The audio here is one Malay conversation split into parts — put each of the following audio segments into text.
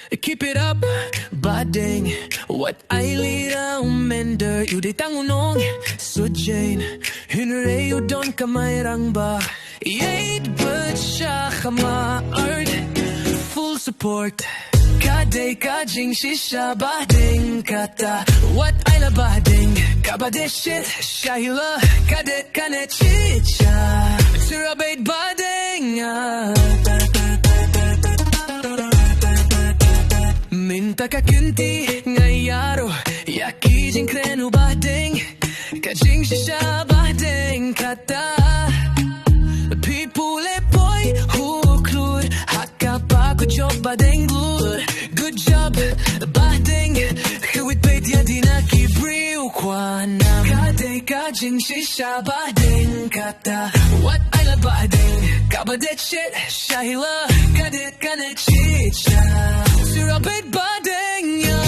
Keep it up, Bahdeng. What I lead mender. You de tangunong, so Jane. Hinre you don kamayrang ba. Jait but siya art. Full support. Kaday kajing shisha Bahdeng kata. What I love Bahdeng. Kabade shit, shahila. Kadet kanet chicha. Surabait Bahdeng. Minta ka kunti ngayaro. Yaki jing krenu Bahdeng. Kajing shisha Bahdeng kata. People e boy who clued. Haka pa ko job Bahdeng good. Good job Bahdeng. Huwit bait ya di nakibriw kwa nam. Kaday kajing shisha Bahdeng kata. What I love Bahdeng. Kabadet shit shahila. Kadet kanet chicha. Surabait Bahdeng ya.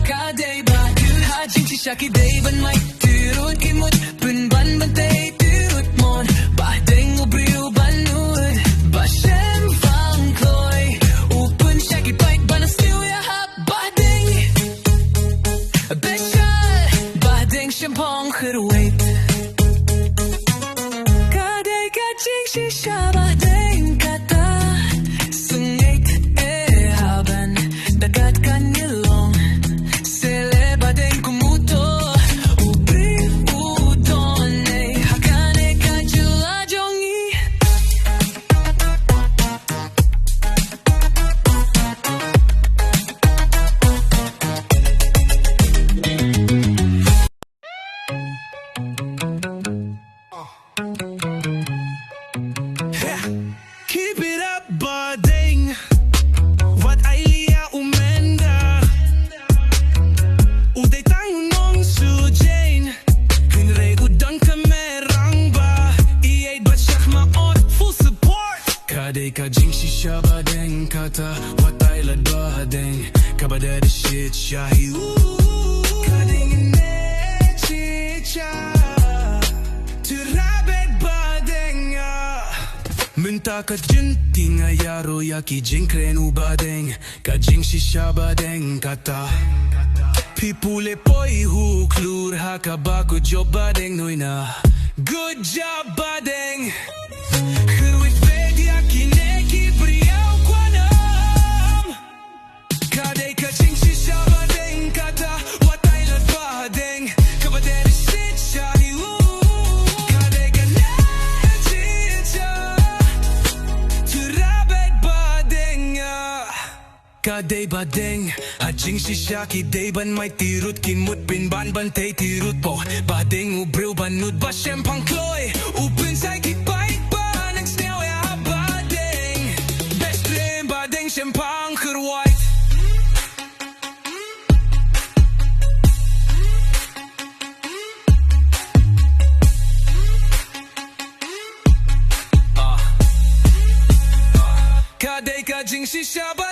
Kaday Bahdeng. Hajing shisha kiday ban may turut kimut. Punban bantay turut mon. Bahdeng ubriw banud. Bashem fang kloy. Upun shaki bite banastiw ya hap Bahdeng. Besha Bahdeng shampong khurwait. Kaday kajing shisha Bahdeng kata. Sungait haban. Dagat kanilong. Sele Bahdeng kumuto. Ubriw udon hakane kajila jongi. Keep it up, Bahdeng. Wat ay liya umenda. Uday tangunong su Jane. Hinre udang kamerang ba. Iyay bat siya maot. Full support. Kaday kajing shisha Bahdeng kata. Wat ay lad Bahdeng. Kabada the shit shahi. Kaday ngine chicha. Turabet Bahdeng ya. Minta ka junti ngayaro yaki jing krenu Bahdeng. Kajing shisha Bahdeng kata. Pipule poi hu klur haka baku job Bahdeng noina. Good job Bahdeng. Gerwit ved yaki neki briyaw kwanam. Kaday kajing shisha Bahdeng kata. What I love Bahdeng. Kabadere shit shahi. Kaday kanet chicha. Turabet Bahdeng ya. Kaday Bahdeng. Hajing shisha kiday ban may tirut. Kimut pinban bantay tirut po. Bahdeng ubriw banud ba siyem pangkloy. Upin say kikbait ba. Nagsnew ya Bahdeng. Best friend Bahdeng siyem pangkirwait. Kaday kajing shisha Bahdeng.